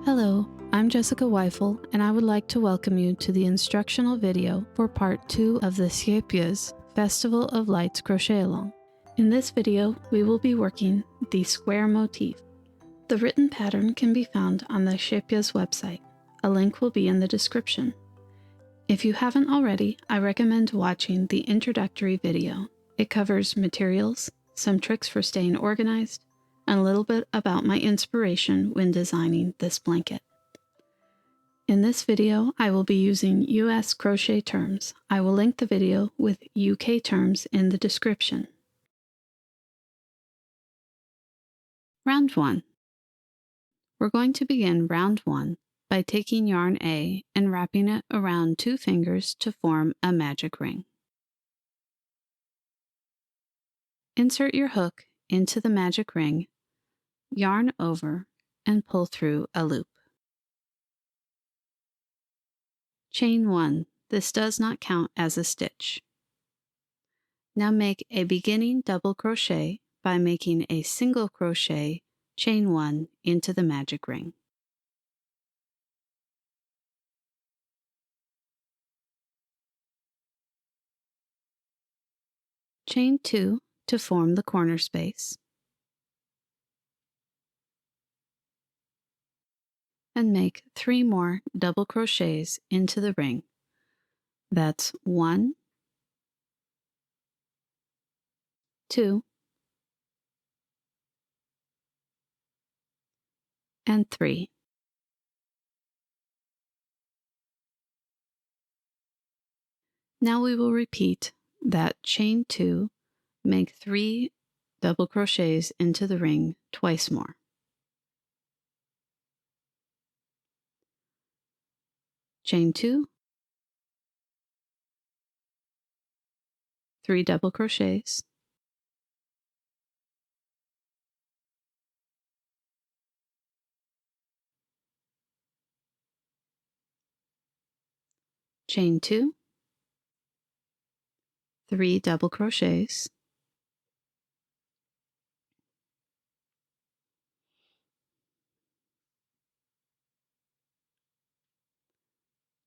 Hello, I'm Jessica Weifel, and I would like to welcome you to the instructional video for part 2 of the Siepias Festival of Lights Crochet Along. In this video, we will be working the square motif. The written pattern can be found on the Siepias website. A link will be in the description. If you haven't already, I recommend watching the introductory video. It covers materials, some tricks for staying organized, and a little bit about my inspiration when designing this blanket. In this video, I will be using US crochet terms. I will link the video with UK terms in the description. Round 1. We're going to begin round 1 by taking yarn A and wrapping it around 2 fingers to form a magic ring. Insert your hook into the magic ring, yarn over, and pull through a loop. Chain 1. This does not count as a stitch. Now make a beginning double crochet by making a single crochet, chain 1 into the magic ring. Chain 2 to form the corner space. And make 3 more double crochets into the ring. That's 1, 2, and 3. Now we will repeat that chain 2, make 3 double crochets into the ring twice more. Chain 2, 3 double crochets, chain 2, 3 double crochets,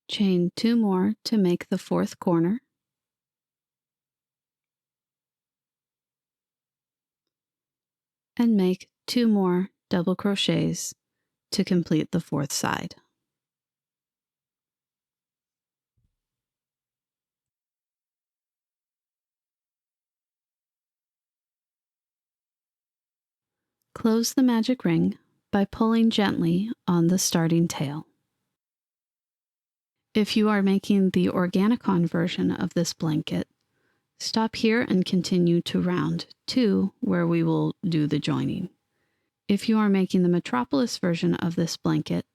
chain 2 more to make the 4th corner, and make 2 more double crochets to complete the 4th side. Close the magic ring by pulling gently on the starting tail. If you are making the Organicon version of this blanket, stop here and continue to round 2 where we will do the joining. If you are making the Metropolis version of this blanket,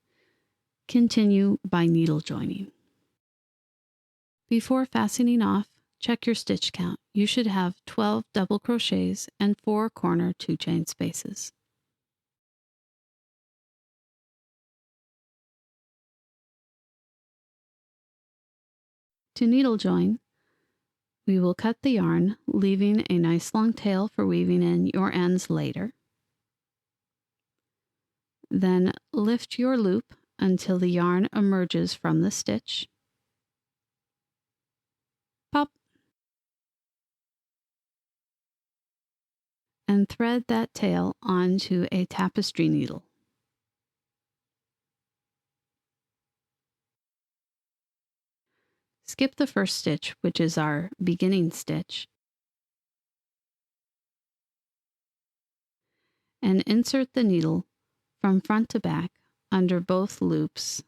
continue by needle joining. Before fastening off, check your stitch count. You should have 12 double crochets and 4 corner 2 chain spaces. To needle join, we will cut the yarn, leaving a nice long tail for weaving in your ends later. Then lift your loop until the yarn emerges from the stitch. Pop. And thread that tail onto a tapestry needle. Skip the first stitch, which is our beginning stitch, and insert the needle from front to back under both loops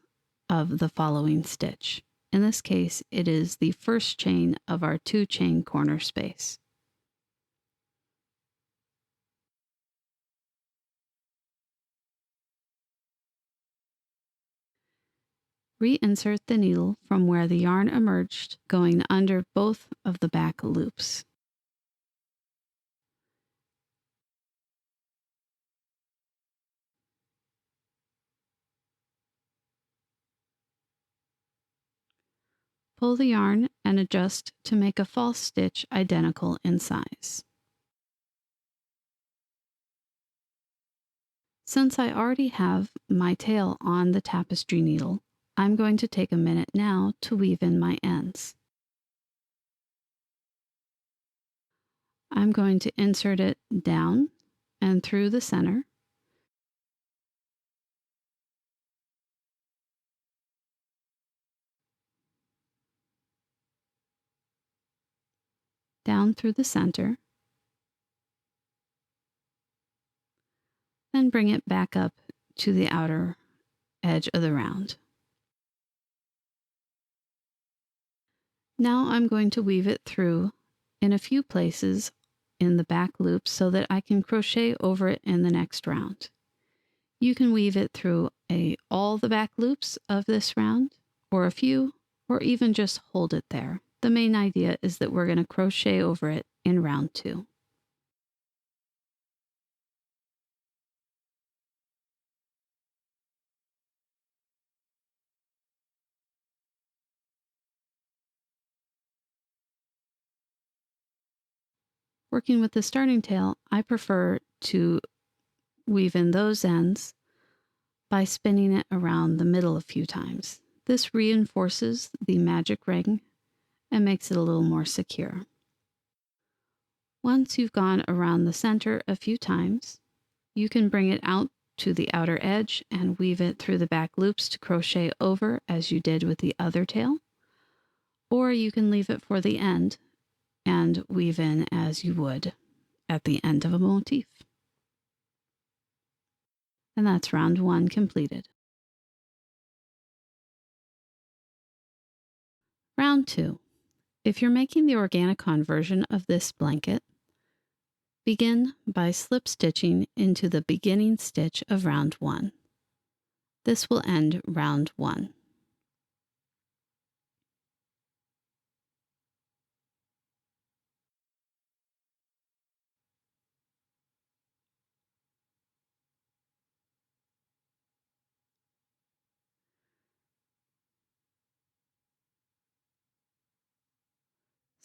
of the following stitch. In this case, it is the first chain of our 2 chain corner space. Reinsert the needle from where the yarn emerged, going under both of the back loops. Pull the yarn and adjust to make a false stitch identical in size. Since I already have my tail on the tapestry needle, I'm going to take a minute now to weave in my ends. I'm going to insert it down and through the center, down through the center, then bring it back up to the outer edge of the round. Now I'm going to weave it through in a few places in the back loop so that I can crochet over it in the next round. You can weave it through all the back loops of this round, or a few, or even just hold it there. The main idea is that we're going to crochet over it in round 2. Working with the starting tail, I prefer to weave in those ends by spinning it around the middle a few times. This reinforces the magic ring and makes it a little more secure. Once you've gone around the center a few times, you can bring it out to the outer edge and weave it through the back loops to crochet over as you did with the other tail, or you can leave it for the end and weave in as you would at the end of a motif. And that's round 1 completed. Round 2. If you're making the Organicon version of this blanket, begin by slip stitching into the beginning stitch of round 1. This will end round 1.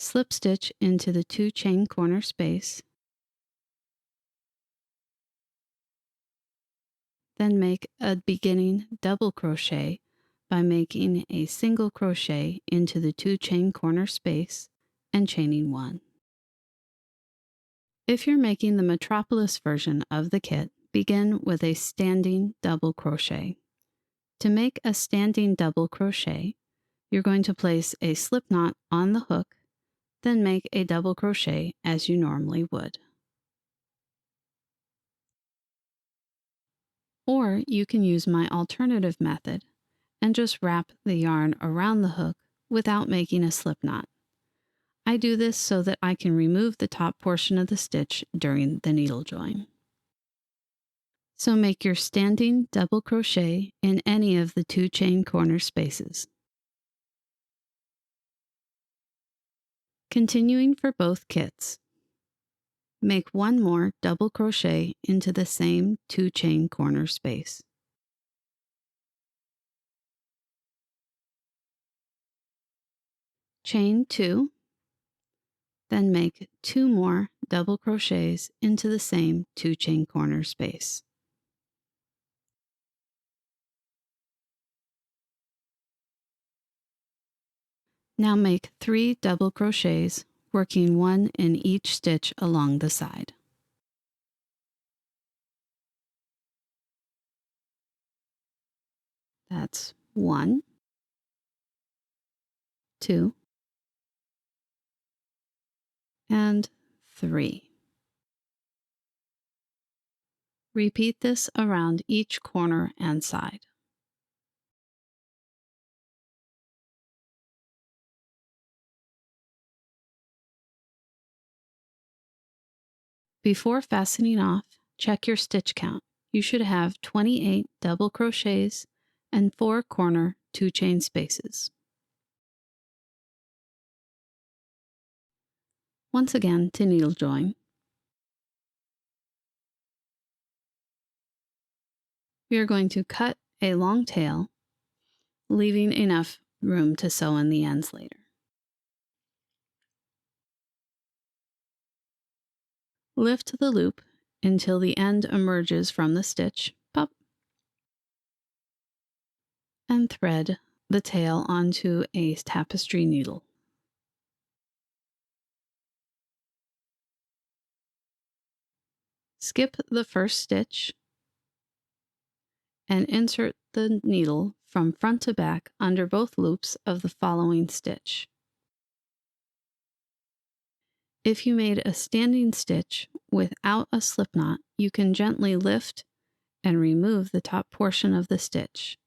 Slip stitch into the 2 chain corner space, then make a beginning double crochet by making a single crochet into the 2 chain corner space and chaining 1. If you're making the Metropolis version of the kit, begin with a standing double crochet. To make a standing double crochet, you're going to place a slip knot on the hook, then make a double crochet as you normally would. Or you can use my alternative method and just wrap the yarn around the hook without making a slip knot. I do this so that I can remove the top portion of the stitch during the needle join. So make your standing double crochet in any of the 2 chain corner spaces. Continuing for both kits. Make 1 more double crochet into the same 2 chain corner space. Chain 2, then make 2 more double crochets into the same 2 chain corner space. Now make 3 double crochets, working 1 in each stitch along the side. That's 1, 2, and 3. Repeat this around each corner and side. Before fastening off, check your stitch count. You should have 28 double crochets and 4 corner 2 chain spaces. Once again to needle join. We are going to cut a long tail, leaving enough room to sew in the ends later. Lift the loop until the end emerges from the stitch, pop, and thread the tail onto a tapestry needle. Skip the first stitch and insert the needle from front to back under both loops of the following stitch. If you made a standing stitch without a slip knot, you can gently lift and remove the top portion of the stitch.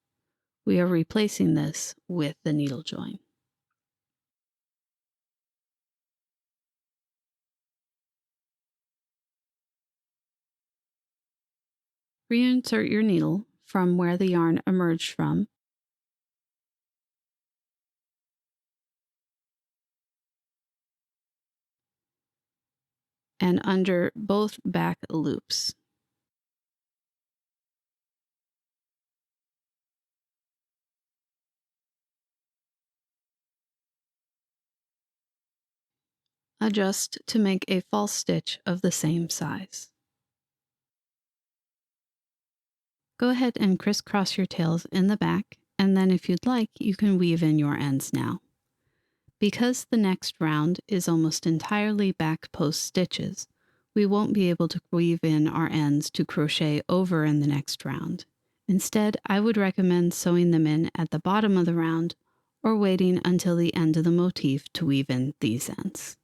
We are replacing this with the needle join. Reinsert your needle from where the yarn emerged from and under both back loops. Adjust to make a false stitch of the same size. Go ahead and crisscross your tails in the back, and then if you'd like, you can weave in your ends now. Because the next round is almost entirely back post stitches, we won't be able to weave in our ends to crochet over in the next round. Instead, I would recommend sewing them in at the bottom of the round or waiting until the end of the motif to weave in these ends.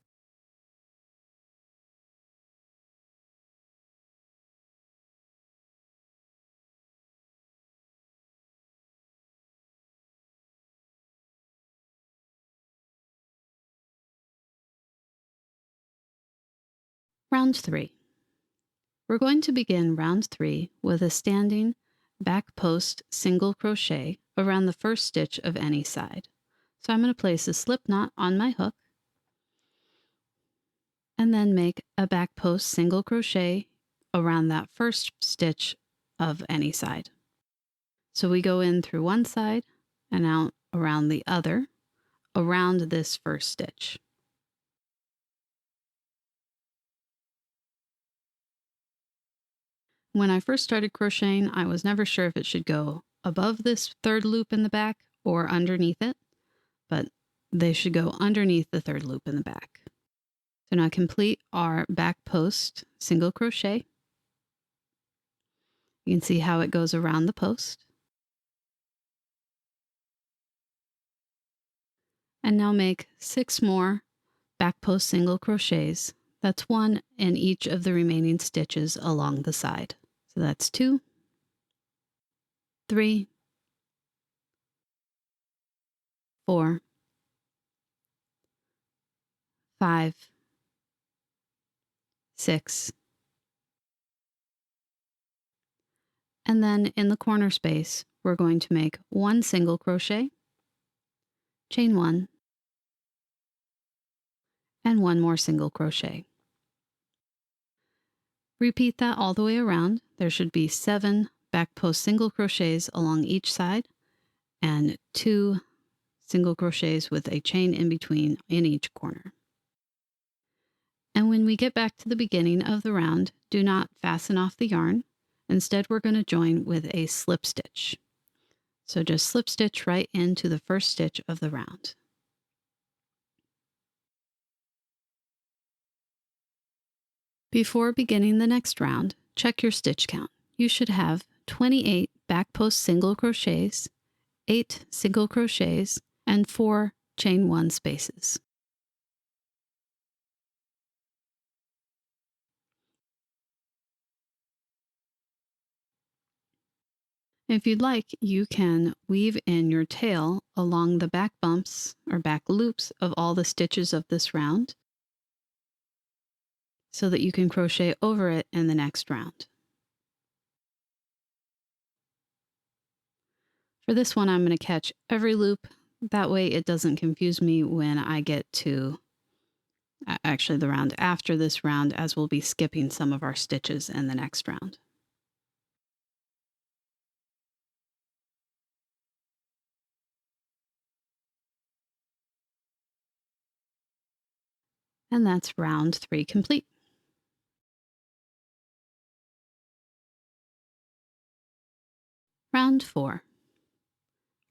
Round 3. We're going to begin round 3 with a standing back post single crochet around the first stitch of any side. So I'm going to place a slip knot on my hook and then make a back post single crochet around that first stitch of any side. So we go in through one side and out around the other, around this first stitch. When I first started crocheting, I was never sure if it should go above this third loop in the back or underneath it, but they should go underneath the third loop in the back. So now complete our back post single crochet. You can see how it goes around the post. And now make 6 more back post single crochets. That's 1 in each of the remaining stitches along the side. So that's 2, 3, 4, 5, 6. And then in the corner space, we're going to make 1 single crochet, chain 1, and 1 more single crochet. Repeat that all the way around. There should be 7 back post single crochets along each side and 2 single crochets with a chain in between in each corner. And when we get back to the beginning of the round, do not fasten off the yarn. Instead, we're going to join with a slip stitch. So just slip stitch right into the first stitch of the round. Before beginning the next round, check your stitch count. You should have 28 back post single crochets, 8 single crochets, and 4 chain 1 spaces. If you'd like, you can weave in your tail along the back bumps or back loops of all the stitches of this round so that you can crochet over it in the next round. For this one, I'm going to catch every loop. That way it doesn't confuse me when I get to actually the round after this round, as we'll be skipping some of our stitches in the next round. And that's round 3 complete. Round 4.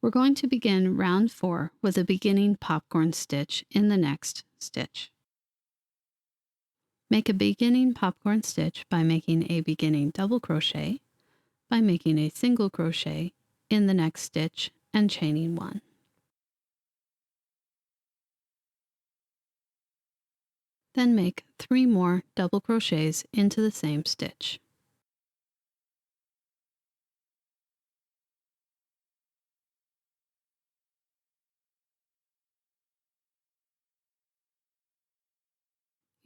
We're going to begin round 4 with a beginning popcorn stitch in the next stitch. Make a beginning popcorn stitch by making a beginning double crochet, by making a single crochet in the next stitch and chaining 1. Then make 3 more double crochets into the same stitch.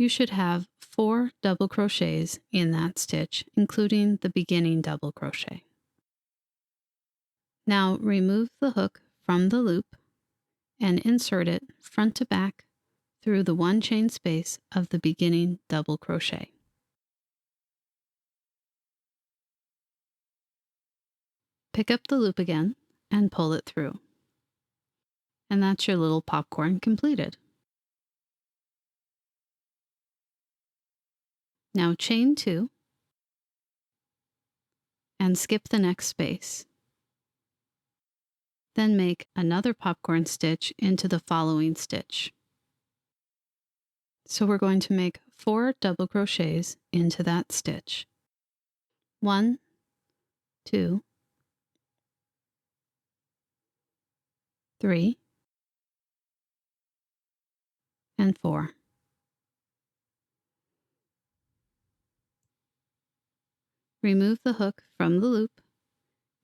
You should have 4 double crochets in that stitch, including the beginning double crochet. Now remove the hook from the loop and insert it front to back through the 1 chain space of the beginning double crochet. Pick up the loop again and pull it through. And that's your little popcorn completed. Now chain 2 and skip the next space. Then make another popcorn stitch into the following stitch. So we're going to make 4 double crochets into that stitch. 1, 2, 3, and 4. Remove the hook from the loop,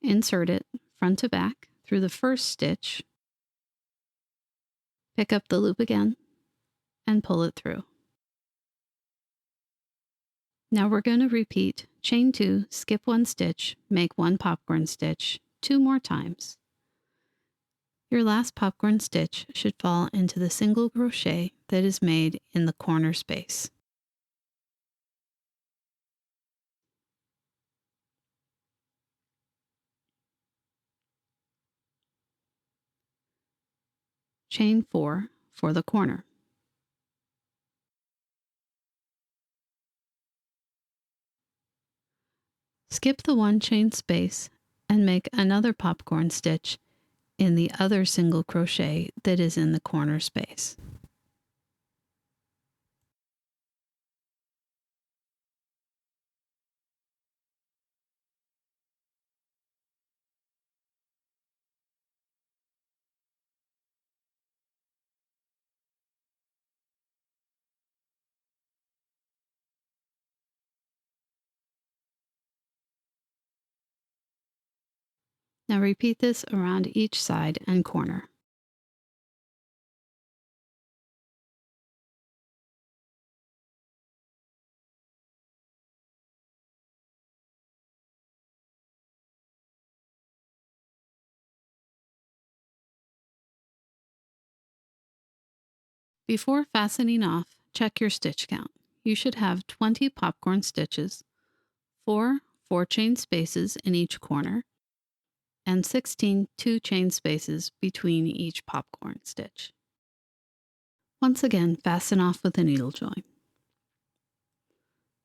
insert it front to back through the first stitch, pick up the loop again, and pull it through. Now we're going to repeat chain 2, skip 1 stitch, make 1 popcorn stitch 2 more times. Your last popcorn stitch should fall into the single crochet that is made in the corner space. Chain 4 for the corner. Skip the 1 chain space and make another popcorn stitch in the other single crochet that is in the corner space. Now repeat this around each side and corner. Before fastening off, check your stitch count. You should have 20 popcorn stitches, 4 4-chain spaces in each corner, and 16 2-chain spaces between each popcorn stitch. Once again, fasten off with a needle join.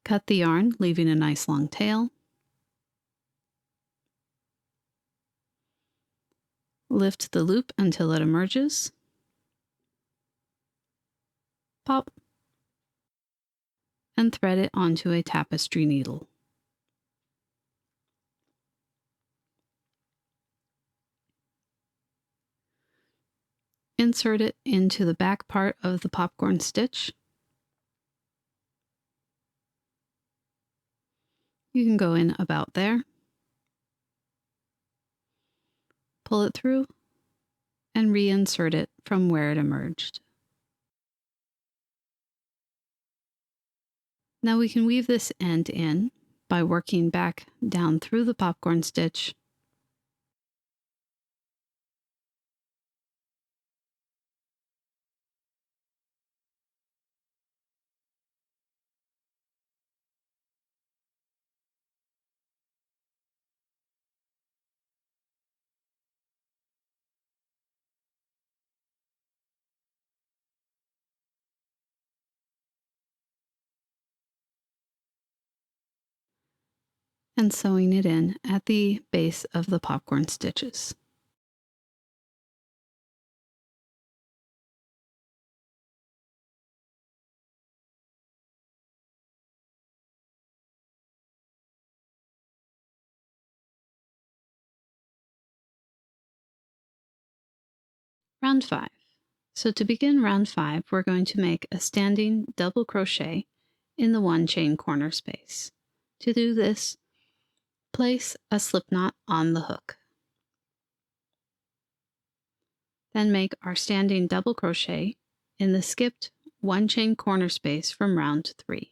Cut the yarn, leaving a nice long tail. Lift the loop until it emerges. Pop. And thread it onto a tapestry needle. Insert it into the back part of the popcorn stitch. You can go in about there. Pull it through and reinsert it from where it emerged. Now we can weave this end in by working back down through the popcorn stitch and sewing it in at the base of the popcorn stitches. Round 5. So to begin round 5, we're going to make a standing double crochet in the 1 chain corner space. To do this, place a slip knot on the hook. Then make our standing double crochet in the skipped 1 chain corner space from round 3.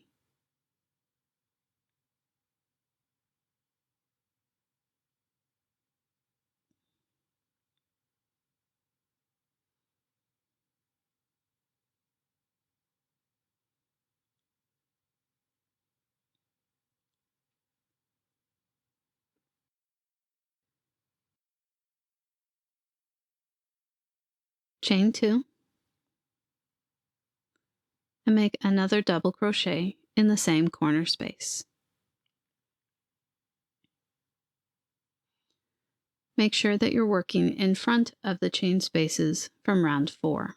Chain 2, and make another double crochet in the same corner space. Make sure that you're working in front of the chain spaces from round 4.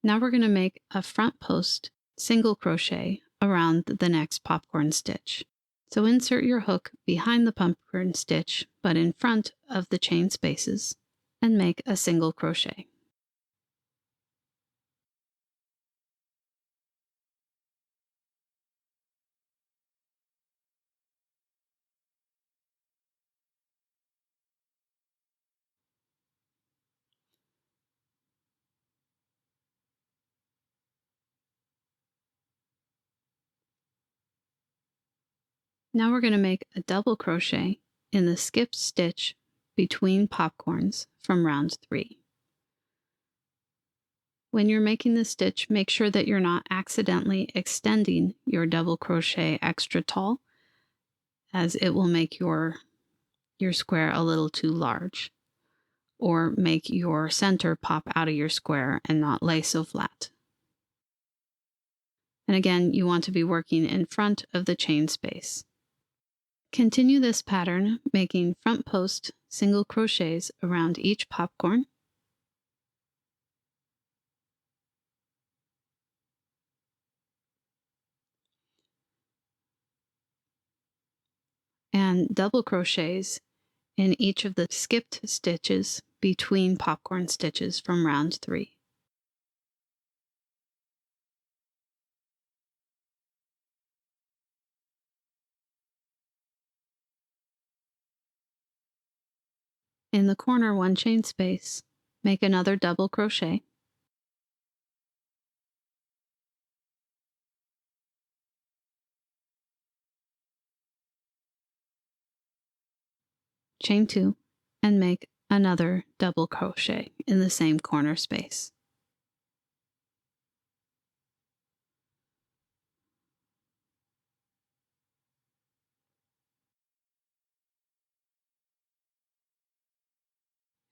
Now we're going to make a front post single crochet around the next popcorn stitch. So insert your hook behind the popcorn stitch, but in front of the chain spaces, and make a single crochet. Now we're going to make a double crochet in the skipped stitch between popcorns from round 3. When you're making the stitch, make sure that you're not accidentally extending your double crochet extra tall, as it will make your square a little too large, or make your center pop out of your square and not lay so flat. And again, you want to be working in front of the chain space. Continue this pattern, making front post single crochets around each popcorn, and double crochets in each of the skipped stitches between popcorn stitches from round 3. In the corner 1 chain space, make another double crochet, chain 2, and make another double crochet in the same corner space.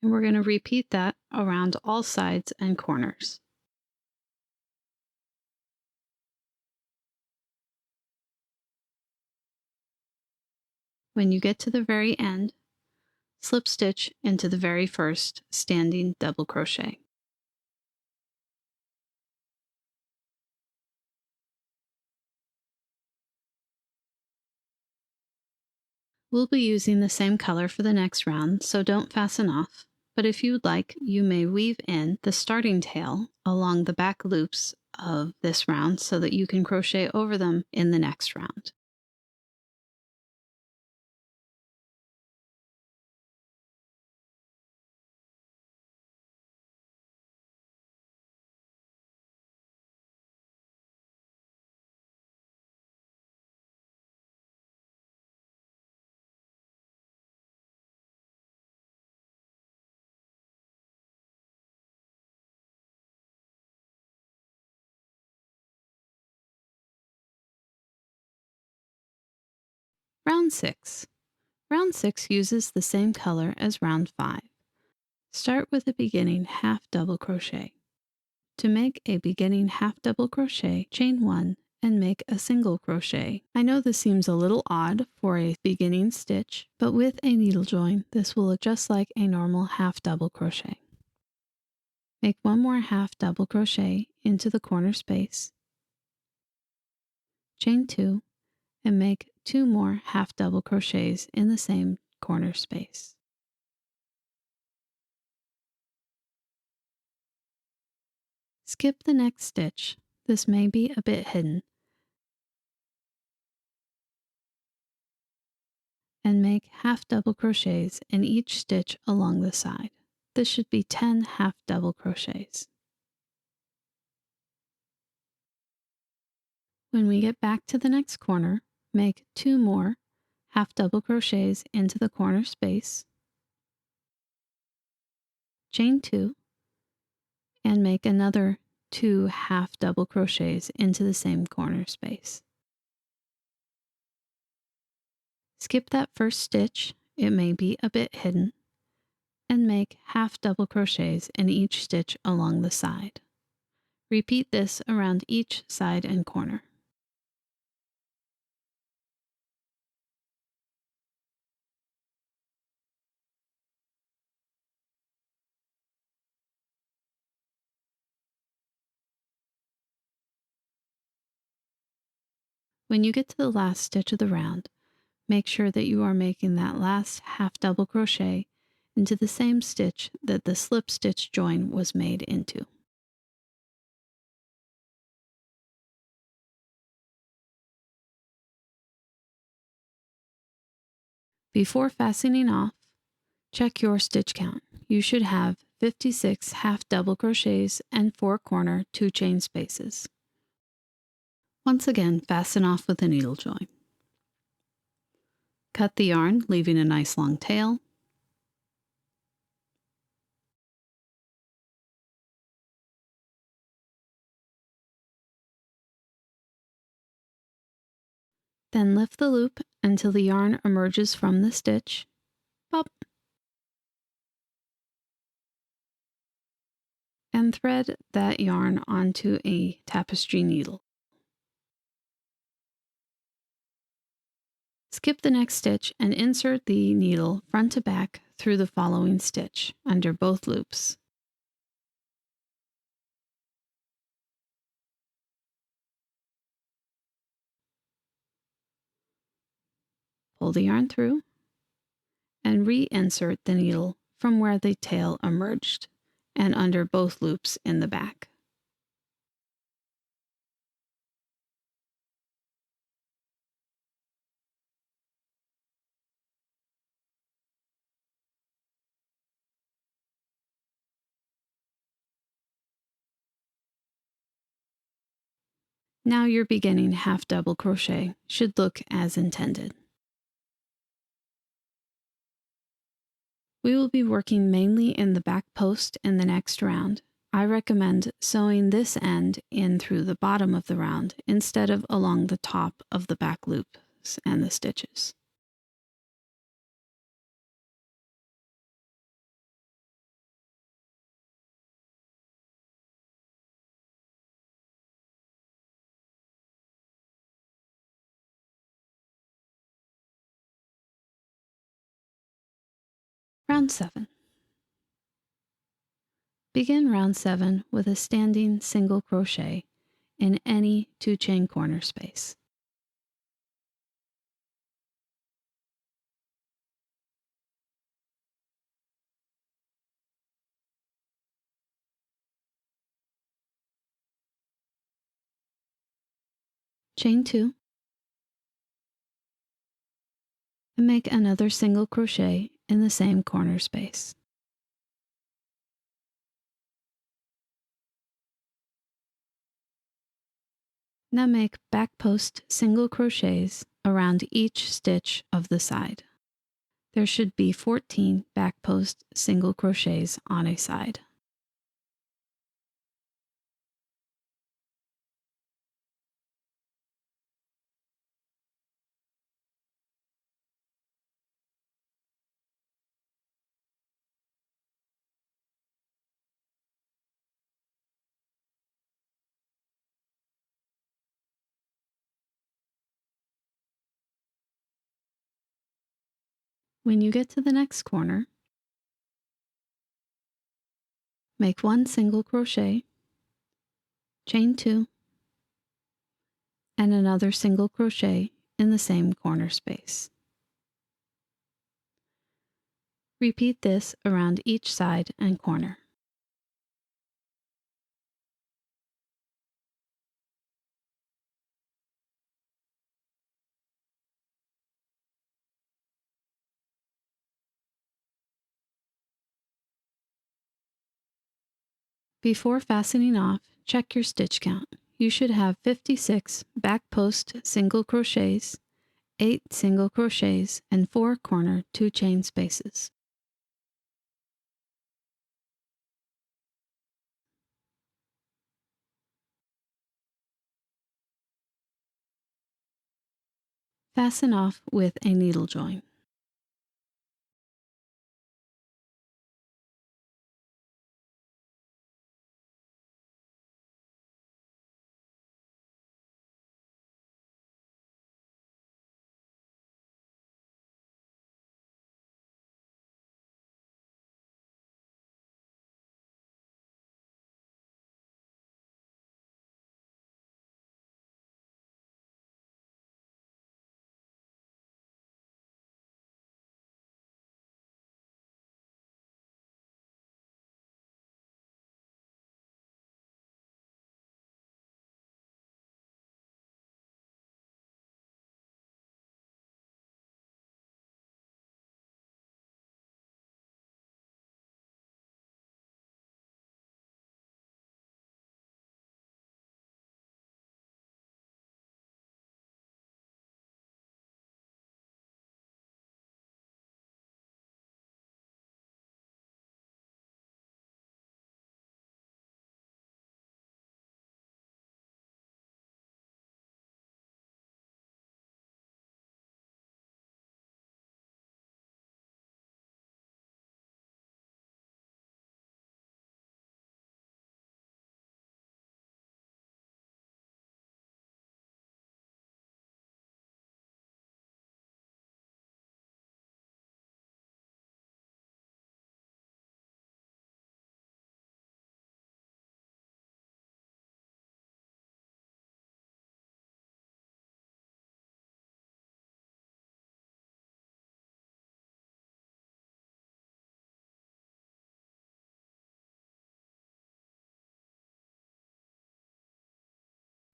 And we're going to repeat that around all sides and corners. When you get to the very end, slip stitch into the very first standing double crochet. We'll be using the same color for the next round, so don't fasten off, but if you would like, you may weave in the starting tail along the back loops of this round so that you can crochet over them in the next round. Round 6. Round 6 uses the same color as round 5. Start with the beginning half double crochet. To make a beginning half double crochet, chain 1 and make a single crochet. I know this seems a little odd for a beginning stitch, but with a needle join, this will look just like a normal half double crochet. Make one more half double crochet into the corner space, chain 2, and make 2 more half double crochets in the same corner space. Skip the next stitch. This may be a bit hidden, and make half double crochets in each stitch along the side. This should be 10 half double crochets. When we get back to the next corner, make 2 more half double crochets into the corner space, chain 2, and make another 2 half double crochets into the same corner space. Skip that first stitch, it may be a bit hidden, and make half double crochets in each stitch along the side. Repeat this around each side and corner. When you get to the last stitch of the round, make sure that you are making that last half double crochet into the same stitch that the slip stitch join was made into. Before fastening off, check your stitch count. You should have 56 half double crochets and 4 corner 2 chain spaces. Once again, fasten off with a needle join. Cut the yarn, leaving a nice long tail. Then lift the loop until the yarn emerges from the stitch. Pop. And thread that yarn onto a tapestry needle. Skip the next stitch and insert the needle front to back through the following stitch under both loops. Pull the yarn through and reinsert the needle from where the tail emerged and under both loops in the back. Now your beginning half double crochet should look as intended. We will be working mainly in the back post in the next round. I recommend sewing this end in through the bottom of the round instead of along the top of the back loops and the stitches. Round 7. Begin round 7 with a standing single crochet in any 2 chain corner space. Chain 2 and make another single crochet in the same corner space. Now make back post single crochets around each stitch of the side. There should be 14 back post single crochets on a side. When you get to the next corner, make 1 single crochet, chain 2, and another single crochet in the same corner space. Repeat this around each side and corner. Before fastening off, check your stitch count. You should have 56 back post single crochets, 8 single crochets, and 4 corner 2 chain spaces. Fasten off with a needle join.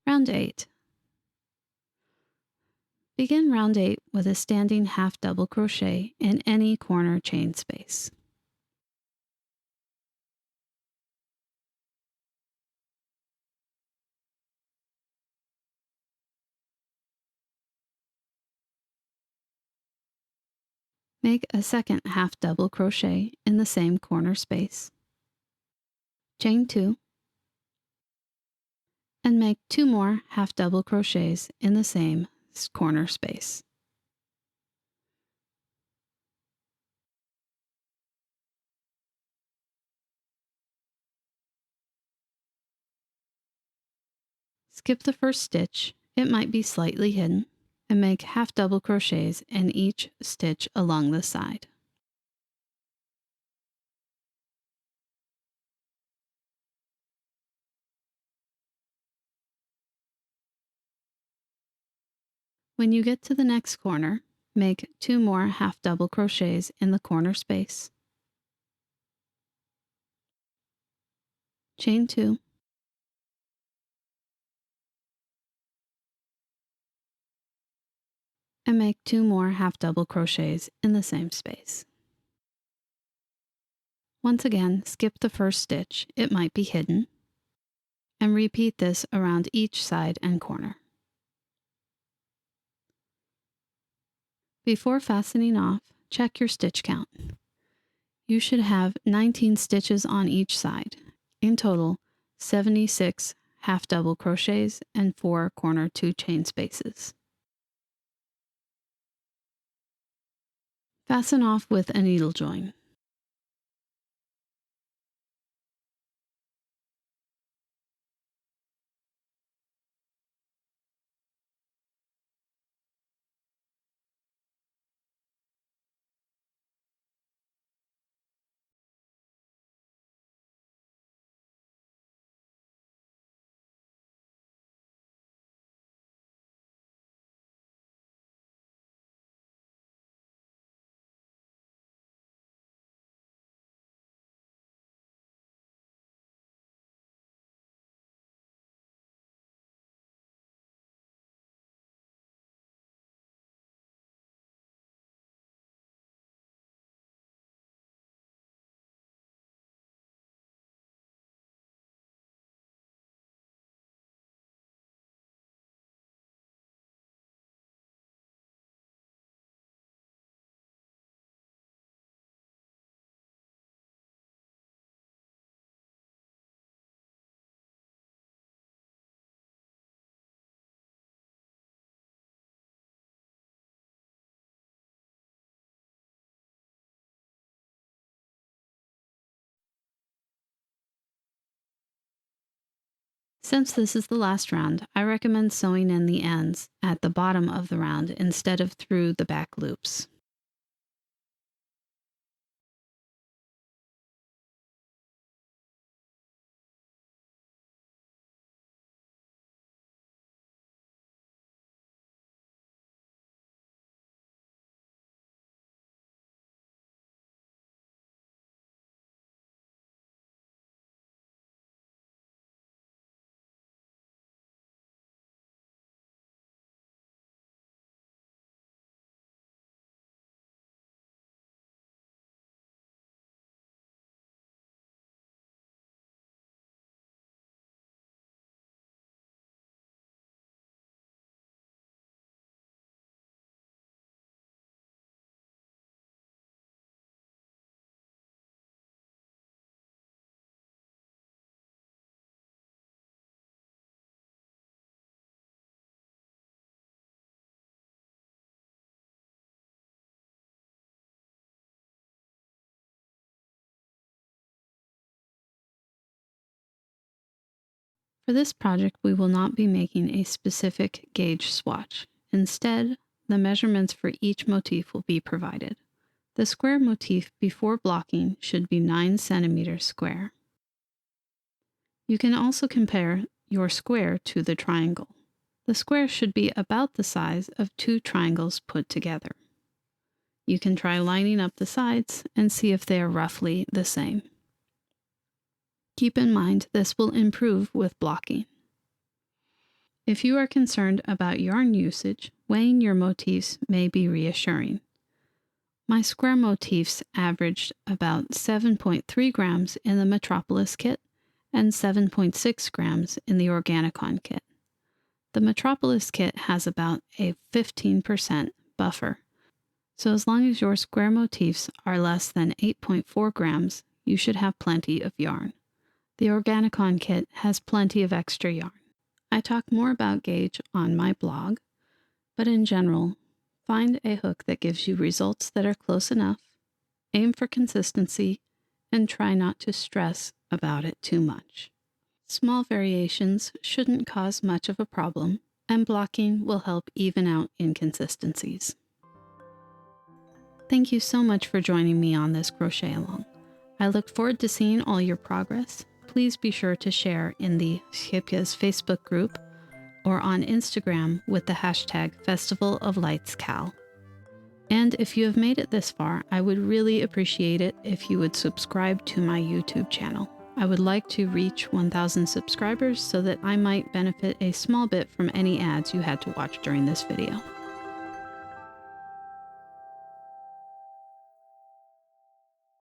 Round 8. Begin round 8 with a standing half double crochet in any corner chain space. Make a second half double crochet in the same corner space. Chain 2, and make 2 more half double crochets in the same corner space. Skip the first stitch, it might be slightly hidden, and make half double crochets in each stitch along the side. When you get to the next corner, make 2 more half double crochets in the corner space. Chain 2, and make 2 more half double crochets in the same space. Once again, skip the first stitch, it might be hidden, and repeat this around each side and corner. Before fastening off, check your stitch count. You should have 19 stitches on each side. In total, 76 half double crochets and 4 corner 2 chain spaces. Fasten off with a needle join. Since this is the last round, I recommend sewing in the ends at the bottom of the round instead of through the back loops. For this project, we will not be making a specific gauge swatch. Instead, the measurements for each motif will be provided. The square motif before blocking should be 9 centimeters square. You can also compare your square to the triangle. The square should be about the size of 2 triangles put together. You can try lining up the sides and see if they are roughly the same. Keep in mind this will improve with blocking. If you are concerned about yarn usage, weighing your motifs may be reassuring. My square motifs averaged about 7.3 grams in the Metropolis kit and 7.6 grams in the Organicon kit. The Metropolis kit has about a 15% buffer, so as long as your square motifs are less than 8.4 grams, you should have plenty of yarn. The Organicon kit has plenty of extra yarn. I talk more about gauge on my blog, but in general, find a hook that gives you results that are close enough, aim for consistency, and try not to stress about it too much. Small variations shouldn't cause much of a problem, and blocking will help even out inconsistencies. Thank you so much for joining me on this crochet along. I look forward to seeing all your progress. Please be sure to share in the Szyepia Facebook group or on Instagram with the hashtag Festival of Lights Cal. And if you have made it this far, I would really appreciate it if you would subscribe to my YouTube channel. I would like to reach 1,000 subscribers so that I might benefit a small bit from any ads you had to watch during this video.